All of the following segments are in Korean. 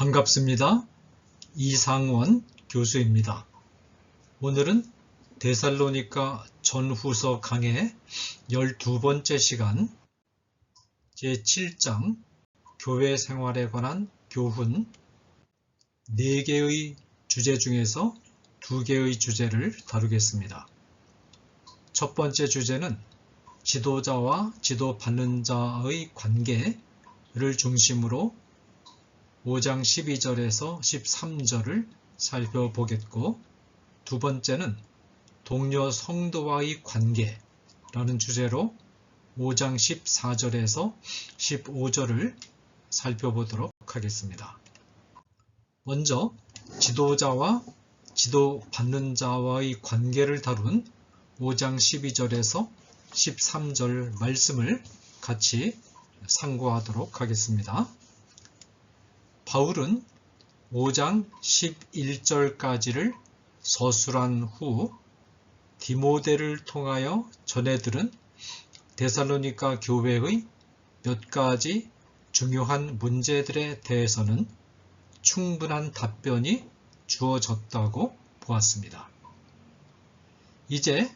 반갑습니다. 이상원 교수입니다. 오늘은 데살로니가 전후서 강의 12번째 시간 제7장 교회 생활에 관한 교훈 4개의 주제 중에서 2개의 주제를 다루겠습니다. 첫 번째 주제는 지도자와 지도받는 자의 관계를 중심으로 5장 12절에서 13절을 살펴보겠고, 두 번째는 동료 성도와의 관계라는 주제로 5장 14절에서 15절을 살펴보도록 하겠습니다. 먼저 지도자와 지도받는 자와의 관계를 다룬 5장 12절에서 13절 말씀을 같이 상고하도록 하겠습니다. 바울은 5장 11절까지를 서술한 후 디모데를 통하여 전해들은 데살로니가 교회의 몇 가지 중요한 문제들에 대해서는 충분한 답변이 주어졌다고 보았습니다. 이제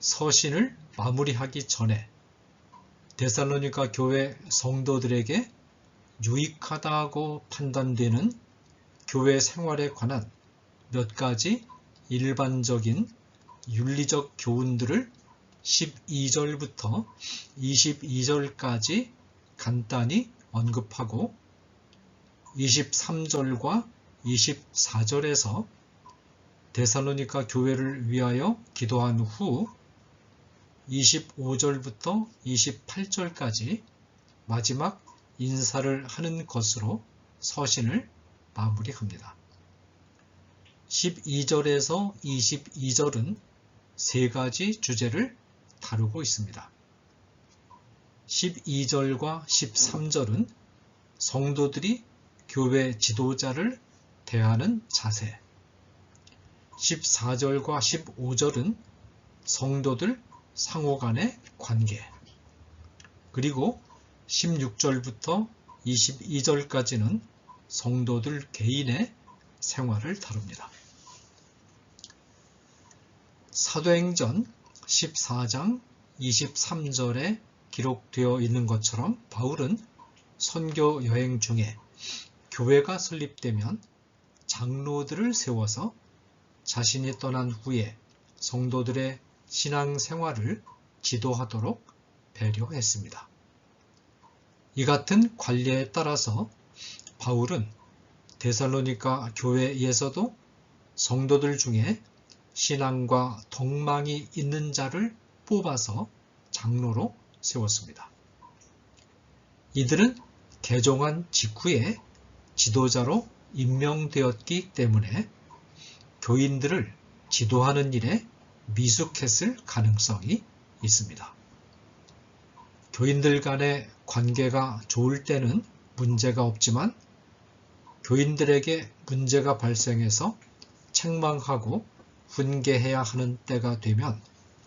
서신을 마무리하기 전에 데살로니가 교회 성도들에게 유익하다고 판단되는 교회 생활에 관한 몇 가지 일반적인 윤리적 교훈들을 12절부터 22절까지 간단히 언급하고 23절과 24절에서 데살로니가 교회를 위하여 기도한 후 25절부터 28절까지 마지막 인사를 하는 것으로 서신을 마무리합니다. 12절에서 22절은 세 가지 주제를 다루고 있습니다. 12절과 13절은 성도들이 교회 지도자를 대하는 자세, 14절과 15절은 성도들 상호 간의 관계, 그리고 16절부터 22절까지는 성도들 개인의 생활을 다룹니다. 사도행전 14장 23절에 기록되어 있는 것처럼 바울은 선교 여행 중에 교회가 설립되면 장로들을 세워서 자신이 떠난 후에 성도들의 신앙생활을 지도하도록 배려했습니다. 이 같은 관례에 따라서 바울은 데살로니가 교회에서도 성도들 중에 신앙과 덕망이 있는 자를 뽑아서 장로로 세웠습니다. 이들은 개종한 직후에 지도자로 임명되었기 때문에 교인들을 지도하는 일에 미숙했을 가능성이 있습니다. 교인들 간의 관계가 좋을 때는 문제가 없지만 교인들에게 문제가 발생해서 책망하고 훈계해야 하는 때가 되면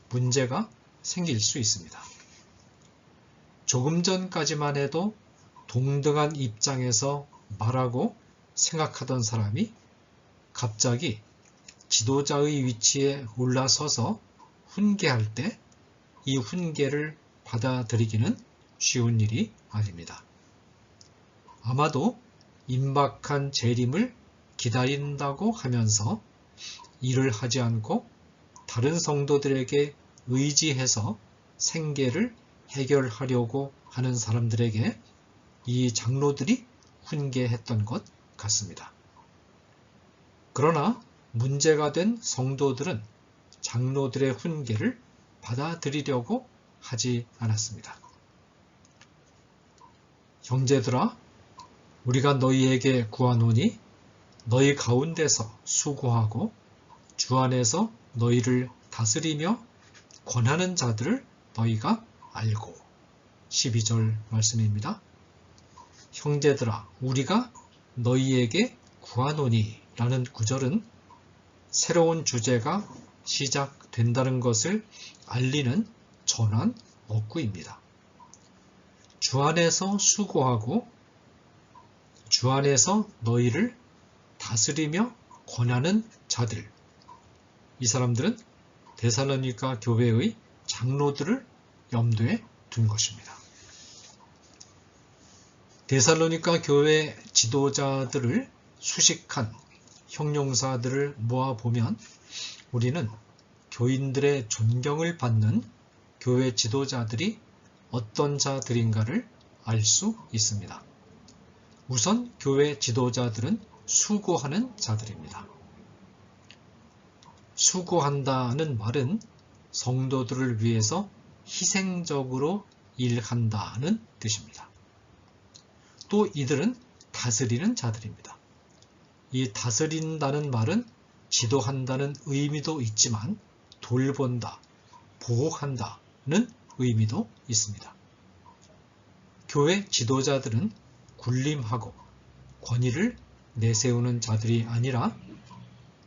문제가 생길 수 있습니다. 조금 전까지만 해도 동등한 입장에서 말하고 생각하던 사람이 갑자기 지도자의 위치에 올라서서 훈계할 때 이 훈계를 받아들이기는 쉬운 일이 아닙니다. 아마도 임박한 재림을 기다린다고 하면서 일을 하지 않고 다른 성도들에게 의지해서 생계를 해결하려고 하는 사람들에게 이 장로들이 훈계했던 것 같습니다. 그러나 문제가 된 성도들은 장로들의 훈계를 받아들이려고 하지 않았습니다. 형제들아, 우리가 너희에게 구하노니 너희 가운데서 수고하고 주 안에서 너희를 다스리며 권하는 자들을 너희가 알고. 12절 말씀입니다. 형제들아, 우리가 너희에게 구하노니 라는 구절은 새로운 주제가 시작된다는 것을 알리는 전환 어구입니다. 주 안에서 수고하고 주 안에서 너희를 다스리며 권하는 자들. 이 사람들은 데살로니가 교회의 장로들을 염두에 둔 것입니다. 데살로니가 교회 지도자들을 수식한 형용사들을 모아보면 우리는 교인들의 존경을 받는 교회 지도자들이 어떤 자들인가를 알 수 있습니다. 우선 교회 지도자들은 수고하는 자들입니다. 수고한다는 말은 성도들을 위해서 희생적으로 일한다는 뜻입니다. 또 이들은 다스리는 자들입니다. 이 다스린다는 말은 지도한다는 의미도 있지만 돌본다, 보호한다는 의미도 있습니다. 교회 지도자들은 군림하고 권위를 내세우는 자들이 아니라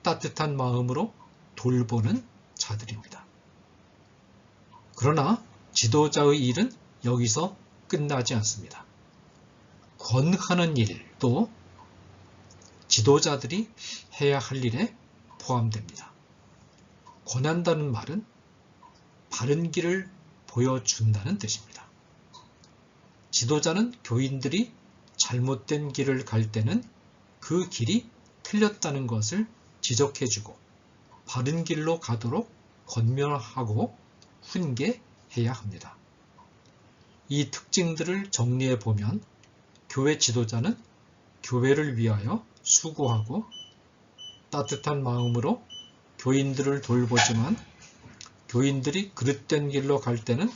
따뜻한 마음으로 돌보는 자들입니다. 그러나 지도자의 일은 여기서 끝나지 않습니다. 권하는 일도 지도자들이 해야 할 일에 포함됩니다. 권한다는 말은 바른 길을 보여준다는 뜻입니다. 지도자는 교인들이 잘못된 길을 갈 때는 그 길이 틀렸다는 것을 지적해주고 바른 길로 가도록 권면하고 훈계해야 합니다. 이 특징들을 정리해 보면 교회 지도자는 교회를 위하여 수고하고 따뜻한 마음으로 교인들을 돌보지만 교인들이 그릇된 길로 갈 때는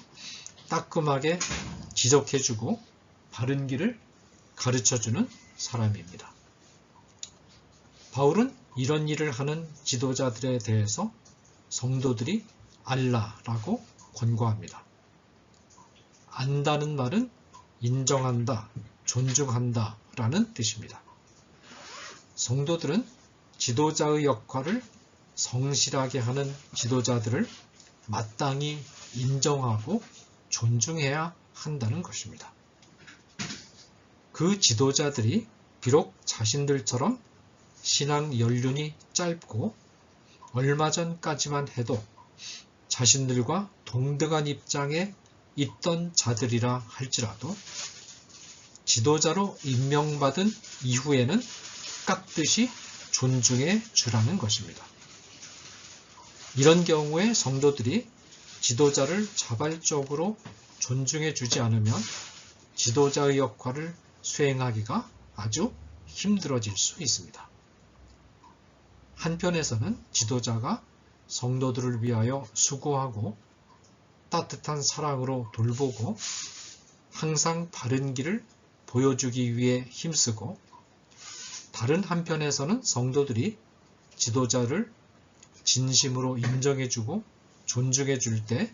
따끔하게 지적해주고 바른 길을 가르쳐주는 사람입니다. 바울은 이런 일을 하는 지도자들에 대해서 성도들이 알라라고 권고합니다. 안다는 말은 인정한다, 존중한다 라는 뜻입니다. 성도들은 지도자의 역할을 성실하게 하는 지도자들을 마땅히 인정하고 존중해야 한다는 것입니다. 그 지도자들이 비록 자신들처럼 신앙 연륜이 짧고 얼마 전까지만 해도 자신들과 동등한 입장에 있던 자들이라 할지라도 지도자로 임명받은 이후에는 깍듯이 존중해 주라는 것입니다. 이런 경우에 성도들이 지도자를 자발적으로 존중해 주지 않으면 지도자의 역할을 수행하기가 아주 힘들어질 수 있습니다. 한편에서는 지도자가 성도들을 위하여 수고하고 따뜻한 사랑으로 돌보고 항상 바른 길을 보여주기 위해 힘쓰고 다른 한편에서는 성도들이 지도자를 진심으로 인정해주고 존중해줄 때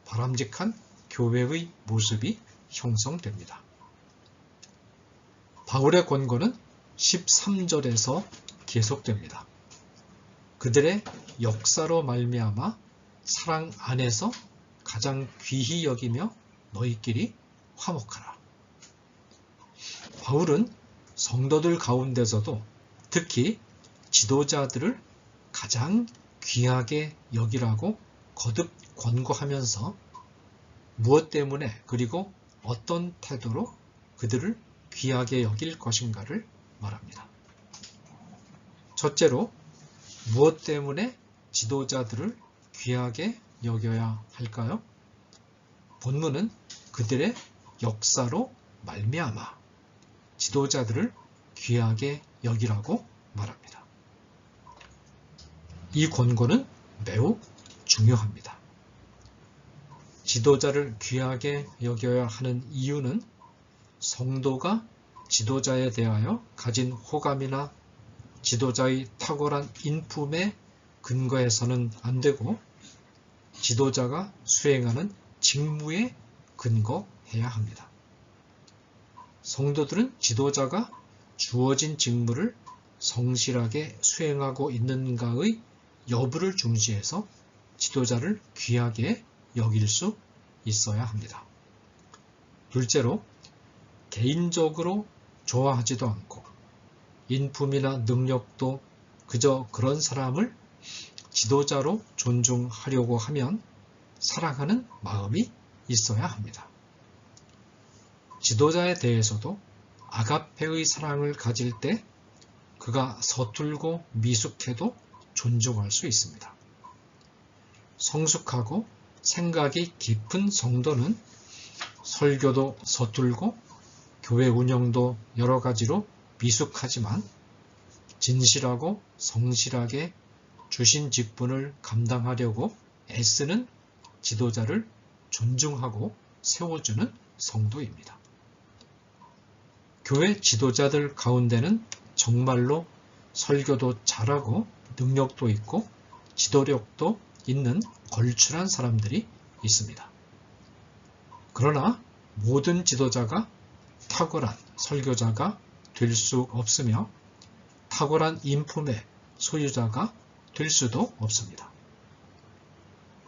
바람직한 교회의 모습이 형성됩니다. 바울의 권고는 13절에서 계속됩니다. 그들의 역사로 말미암아 사랑 안에서 가장 귀히 여기며 너희끼리 화목하라. 바울은 성도들 가운데서도 특히 지도자들을 가장 귀하게 여기라고 거듭 권고하면서 무엇 때문에 그리고 어떤 태도로 그들을 귀하게 여길 것인가를 말합니다. 첫째로 무엇 때문에 지도자들을 귀하게 여겨야 할까요? 본문은 그들의 역사로 말미암아 지도자들을 귀하게 여기라고 말합니다. 이 권고는 매우 중요합니다. 지도자를 귀하게 여겨야 하는 이유는 성도가 지도자에 대하여 가진 호감이나 지도자의 탁월한 인품에 근거해서는 안 되고 지도자가 수행하는 직무에 근거해야 합니다. 성도들은 지도자가 주어진 직무를 성실하게 수행하고 있는가의 여부를 중시해서 지도자를 귀하게 여길 수 있어야 합니다. 둘째로 개인적으로 좋아하지도 않고 인품이나 능력도 그저 그런 사람을 지도자로 존중하려고 하면 사랑하는 마음이 있어야 합니다. 지도자에 대해서도 아가페의 사랑을 가질 때 그가 서툴고 미숙해도 존중할 수 있습니다. 성숙하고 생각이 깊은 성도는 설교도 서툴고 교회 운영도 여러 가지로 미숙하지만 진실하고 성실하게 주신 직분을 감당하려고 애쓰는 지도자를 존중하고 세워주는 성도입니다. 교회 지도자들 가운데는 정말로 설교도 잘하고 능력도 있고 지도력도 있는 걸출한 사람들이 있습니다. 그러나 모든 지도자가 탁월한 설교자가 될 수 없으며 탁월한 인품의 소유자가 될 수도 없습니다.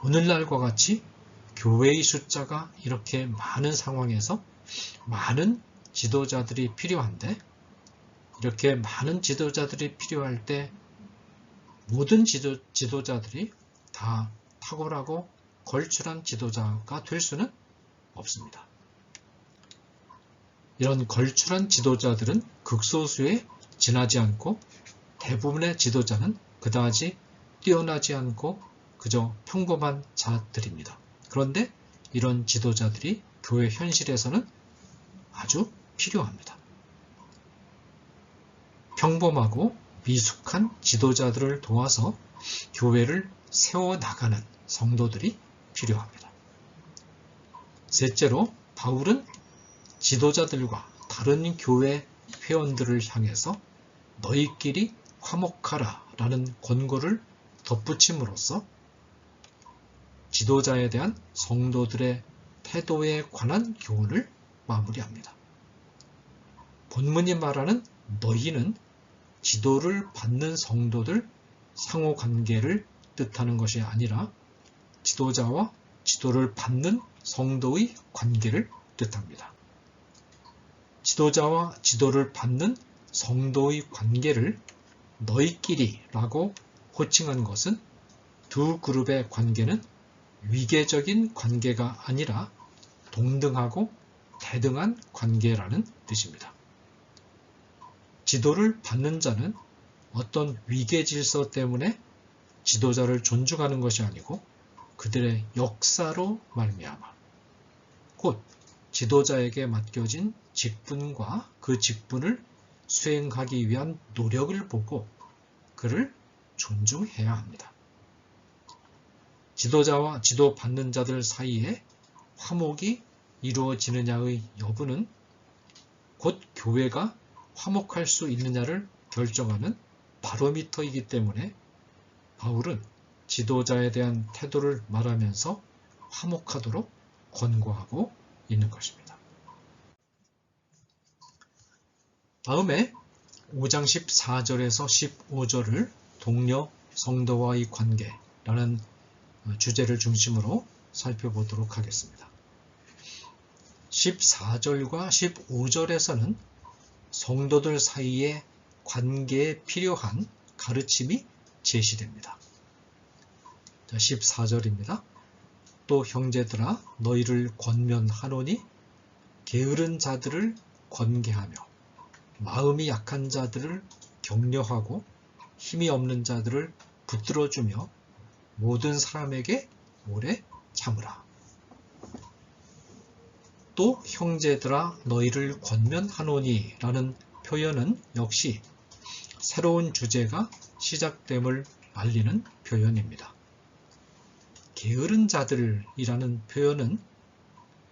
오늘날과 같이 교회의 숫자가 이렇게 많은 상황에서 많은 지도자들이 필요한데, 이렇게 많은 지도자들이 필요할 때 모든 지도자들이 다 탁월하고 걸출한 지도자가 될 수는 없습니다. 이런 걸출한 지도자들은 극소수에 지나지 않고 대부분의 지도자는 그다지 뛰어나지 않고 그저 평범한 자들입니다. 그런데 이런 지도자들이 교회 현실에서는 아주 필요합니다. 평범하고 미숙한 지도자들을 도와서 교회를 세워나가는 성도들이 필요합니다. 셋째로 바울은 지도자들과 다른 교회 회원들을 향해서 너희끼리 화목하라 라는 권고를 덧붙임으로써 지도자에 대한 성도들의 태도에 관한 교훈을 마무리합니다. 본문이 말하는 너희는 지도를 받는 성도들 상호관계를 뜻하는 것이 아니라 지도자와 지도를 받는 성도의 관계를 뜻합니다. 지도자와 지도를 받는 성도의 관계를 너희끼리라고 호칭한 것은 두 그룹의 관계는 위계적인 관계가 아니라 동등하고 대등한 관계라는 뜻입니다. 지도를 받는 자는 어떤 위계 질서 때문에 지도자를 존중하는 것이 아니고 그들의 역사로 말미암아 곧 지도자에게 맡겨진 직분과 그 직분을 수행하기 위한 노력을 보고 그를 존중해야 합니다. 지도자와 지도받는 자들 사이에 화목이 이루어지느냐의 여부는 곧 교회가 화목할 수 있느냐를 결정하는 바로미터이기 때문에 바울은 지도자에 대한 태도를 말하면서 화목하도록 권고하고 있는 것입니다. 다음에 5장 14절에서 15절을 동료 성도와의 관계라는 주제를 중심으로 살펴보도록 하겠습니다. 14절과 15절에서는 성도들 사이의 관계에 필요한 가르침이 제시됩니다. 14절입니다. 또 형제들아 너희를 권면하노니 게으른 자들을 권계하며 마음이 약한 자들을 격려하고 힘이 없는 자들을 붙들어주며 모든 사람에게 오래 참으라. 또 형제들아 너희를 권면하노니 라는 표현은 역시 새로운 주제가 시작됨을 알리는 표현입니다. 게으른 자들이라는 표현은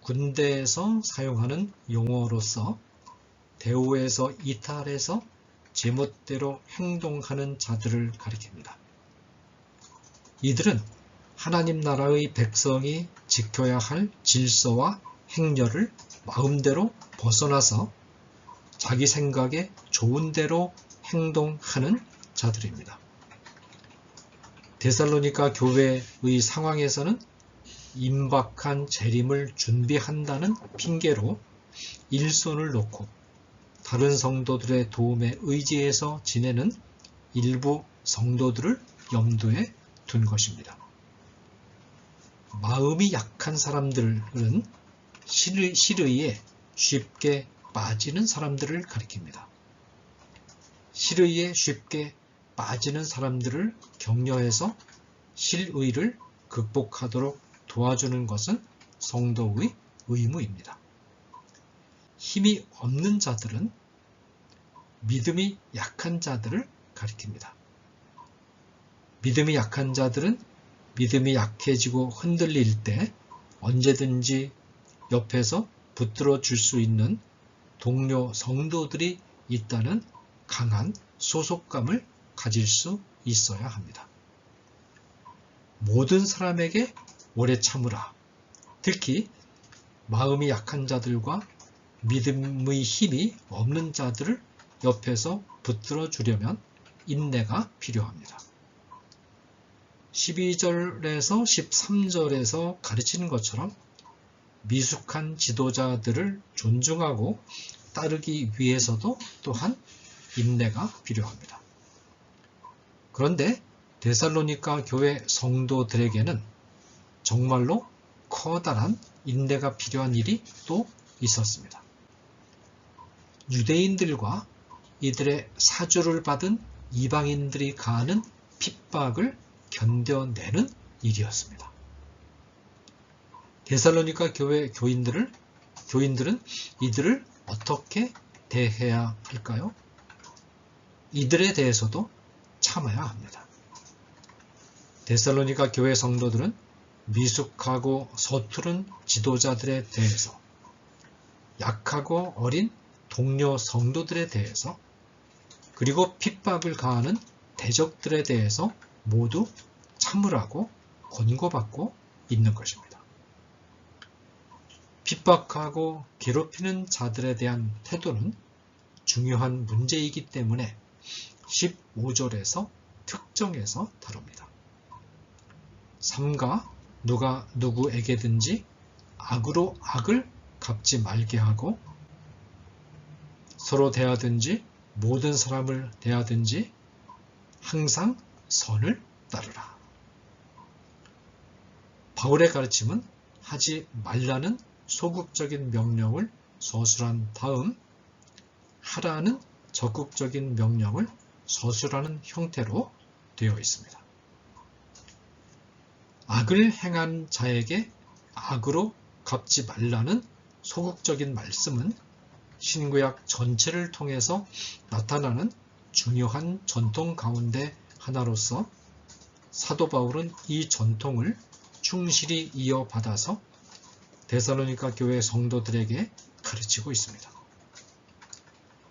군대에서 사용하는 용어로서 대우에서 이탈해서 제멋대로 행동하는 자들을 가리킵니다. 이들은 하나님 나라의 백성이 지켜야 할 질서와 행렬을 마음대로 벗어나서 자기 생각에 좋은 대로 행동하는 자들입니다. 데살로니가 교회의 상황에서는 임박한 재림을 준비한다는 핑계로 일손을 놓고 다른 성도들의 도움에 의지해서 지내는 일부 성도들을 염두에 둔 것입니다. 마음이 약한 사람들은 실의에 쉽게 빠지는 사람들을 가리킵니다. 실의에 쉽게 빠지는 사람들을 격려해서 실의를 극복하도록 도와주는 것은 성도의 의무입니다. 힘이 없는 자들은 믿음이 약한 자들을 가리킵니다. 믿음이 약한 자들은 믿음이 약해지고 흔들릴 때 언제든지 옆에서 붙들어 줄 수 있는 동료 성도들이 있다는 강한 소속감을 가질 수 있어야 합니다. 모든 사람에게 오래 참으라. 특히 마음이 약한 자들과 믿음의 힘이 없는 자들을 옆에서 붙들어 주려면 인내가 필요합니다. 12절에서 13절에서 가르치는 것처럼 미숙한 지도자들을 존중하고 따르기 위해서도 또한 인내가 필요합니다. 그런데 데살로니가 교회 성도들에게는 정말로 커다란 인내가 필요한 일이 또 있었습니다. 유대인들과 이들의 사주를 받은 이방인들이 가하는 핍박을 견뎌내는 일이었습니다. 데살로니가 교회 교인들은 이들을 어떻게 대해야 할까요? 이들에 대해서도 참아야 합니다. 데살로니가 교회 성도들은 미숙하고 서투른 지도자들에 대해서, 약하고 어린 동료 성도들에 대해서, 그리고 핍박을 가하는 대적들에 대해서 모두 참으라고 권고받고 있는 것입니다. 핍박하고 괴롭히는 자들에 대한 태도는 중요한 문제이기 때문에 15절에서 특정해서 다룹니다. 삼가 누가 누구에게든지 악으로 악을 갚지 말게 하고 서로 대하든지 모든 사람을 대하든지 항상 선을 따르라. 바울의 가르침은 하지 말라는 소극적인 명령을 서술한 다음 하라는 적극적인 명령을 서술하는 형태로 되어 있습니다. 악을 행한 자에게 악으로 갚지 말라는 소극적인 말씀은 신구약 전체를 통해서 나타나는 중요한 전통 가운데 하나로서 사도 바울은 이 전통을 충실히 이어받아서 데살로니가 교회 성도들에게 가르치고 있습니다.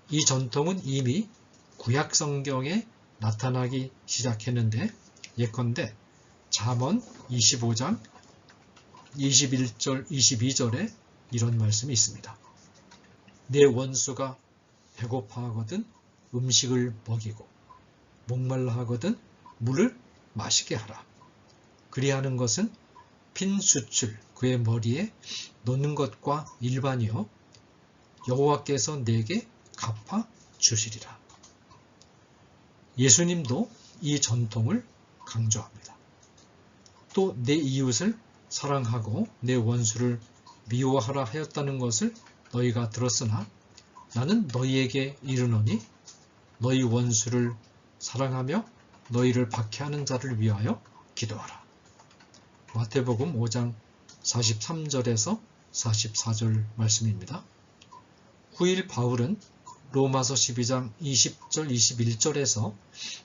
이 전통은 이미 구약 성경에 나타나기 시작했는데 예컨대 잠언 25장 21절, 22절에 이런 말씀이 있습니다. 내 원수가 배고파하거든 음식을 먹이고 목말라 하거든 물을 마시게 하라. 그리하는 것은 핀 숯을 그의 머리에 놓는 것과 일반이요 여호와께서 내게 갚아 주시리라. 예수님도 이 전통을 강조합니다. 또 내 이웃을 사랑하고 내 원수를 미워하라 하였다는 것을 너희가 들었으나 나는 너희에게 이르노니 너희 원수를 사랑하며 너희를 박해하는 자를 위하여 기도하라. 마태복음 5장 43절에서 44절 말씀입니다. 후일 바울은 로마서 12장 20절 21절에서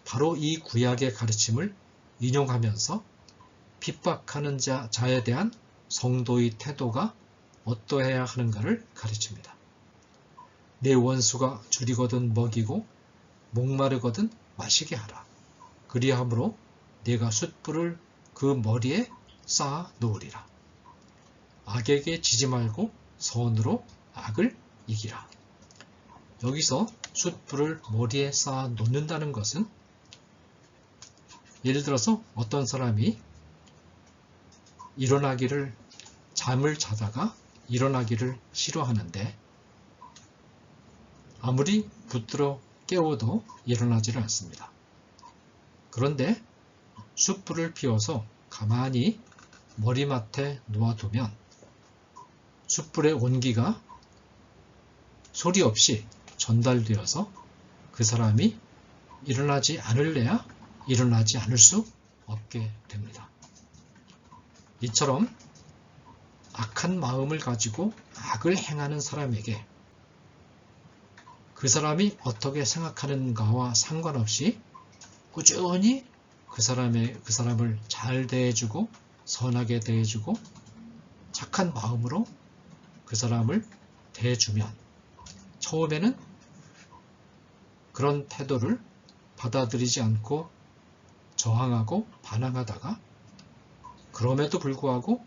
바로 이 구약의 가르침을 인용하면서 핍박하는 자에 대한 성도의 태도가 어떠해야 하는가를 가르칩니다. 내 원수가 줄이거든 먹이고 목마르거든 마시게 하라. 그리함으로 내가 숯불을 그 머리에 쌓아 놓으리라. 악에게 지지 말고 선으로 악을 이기라. 여기서 숯불을 머리에 쌓아 놓는다는 것은 예를 들어서 어떤 사람이 잠을 자다가 일어나기를 싫어하는데 아무리 붙들어 깨워도 일어나지를 않습니다. 그런데 숯불을 피워서 가만히 머리맡에 놓아두면 숯불의 온기가 소리 없이 전달되어서 그 사람이 일어나지 않을래야 일어나지 않을 수 없게 됩니다. 이처럼 악한 마음을 가지고 악을 행하는 사람에게 그 사람이 어떻게 생각하는가와 상관없이 꾸준히 그 사람을 잘 대해주고 선하게 대해주고 착한 마음으로 그 사람을 대해주면 처음에는 그런 태도를 받아들이지 않고 저항하고 반항하다가 그럼에도 불구하고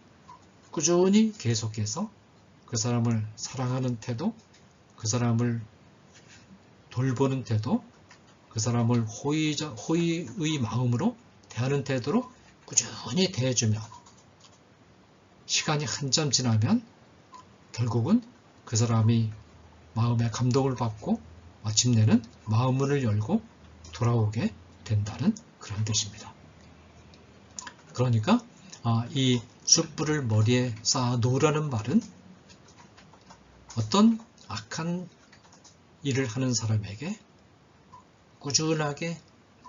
꾸준히 계속해서 그 사람을 사랑하는 태도, 그 사람을 돌보는 태도, 그 사람을 호의의 마음으로 대하는 태도로 꾸준히 대해주면 시간이 한참 지나면 결국은 그 사람이 마음의 감동을 받고 마침내는 마음문을 열고 돌아오게 된다는 그런 뜻입니다. 그러니까 이 숯불을 머리에 쌓아 놓으라는 말은 어떤 악한 일을 하는 사람에게 꾸준하게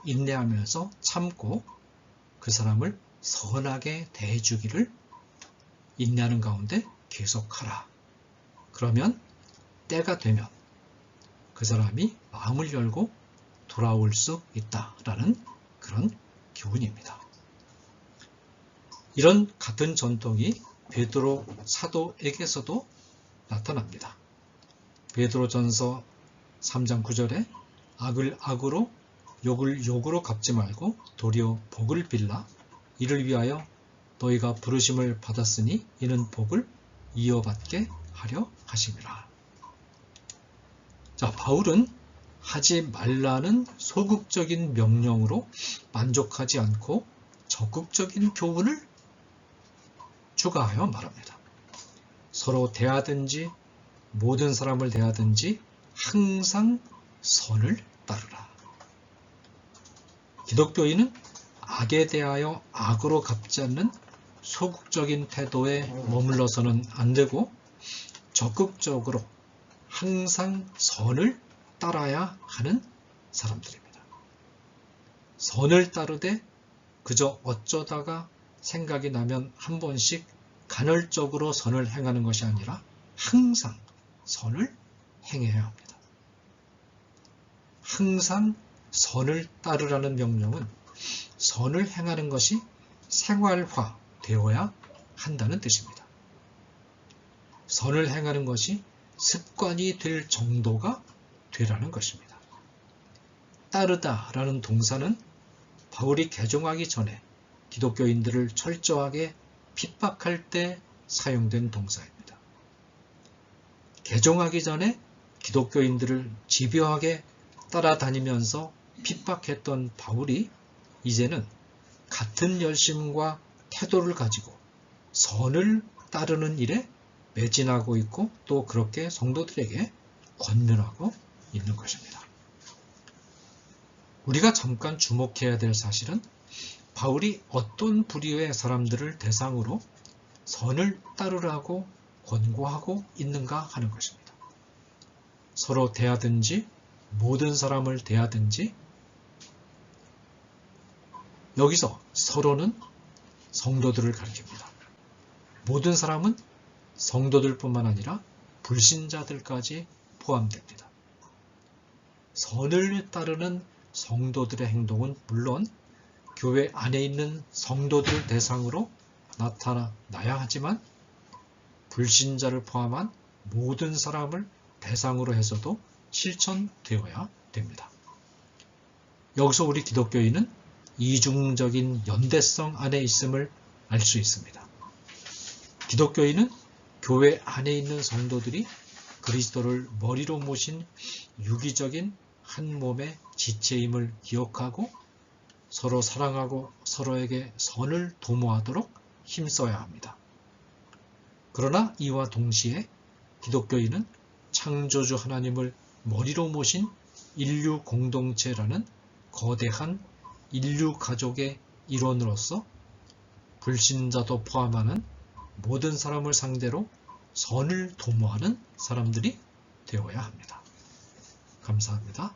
인내하면서 참고 그 사람을 선하게 대해주기를 인내하는 가운데 계속하라. 그러면 때가 되면 그 사람이 마음을 열고 돌아올 수 있다라는 그런 교훈입니다. 이런 같은 전통이 베드로 사도에게서도 나타납니다. 베드로전서 3장 9절에 악을 악으로 욕을 욕으로 갚지 말고 도리어 복을 빌라 이를 위하여 너희가 부르심을 받았으니 이는 복을 이어받게 하려 하심이라. 자, 바울은 하지 말라는 소극적인 명령으로 만족하지 않고 적극적인 교훈을 추가하여 말합니다. 서로 대하든지 모든 사람을 대하든지 항상 선을 따르라. 기독교인은 악에 대하여 악으로 갚지 않는 소극적인 태도에 머물러서는 안 되고 적극적으로 항상 선을 따라야 하는 사람들입니다. 선을 따르되 그저 어쩌다가 생각이 나면 한 번씩 간헐적으로 선을 행하는 것이 아니라 항상 선을 행해야 합니다. 항상 선을 따르라는 명령은 선을 행하는 것이 생활화 되어야 한다는 뜻입니다. 선을 행하는 것이 습관이 될 정도가 되라는 것입니다. 따르다라는 동사는 바울이 개종하기 전에 기독교인들을 철저하게 핍박할 때 사용된 동사입니다. 개종하기 전에 기독교인들을 집요하게 따라다니면서 핍박했던 바울이 이제는 같은 열심과 태도를 가지고 선을 따르는 일에 매진하고 있고 또 그렇게 성도들에게 권면하고 있는 것입니다. 우리가 잠깐 주목해야 될 사실은 바울이 어떤 부류의 사람들을 대상으로 선을 따르라고 권고하고 있는가 하는 것입니다. 서로 대하든지 모든 사람을 대하든지 여기서 서로는 성도들을 가리킵니다. 모든 사람은 성도들뿐만 아니라 불신자들까지 포함됩니다. 선을 따르는 성도들의 행동은 물론 교회 안에 있는 성도들을 대상으로 나타나야 하지만 불신자를 포함한 모든 사람을 대상으로 해서도 실천되어야 됩니다. 여기서 우리 기독교인은 이중적인 연대성 안에 있음을 알 수 있습니다. 기독교인은 교회 안에 있는 성도들이 그리스도를 머리로 모신 유기적인 한 몸의 지체임을 기억하고 서로 사랑하고 서로에게 선을 도모하도록 힘써야 합니다. 그러나 이와 동시에 기독교인은 창조주 하나님을 머리로 모신 인류 공동체라는 거대한 인류 가족의 일원으로서 불신자도 포함하는 모든 사람을 상대로 선을 도모하는 사람들이 되어야 합니다. 감사합니다.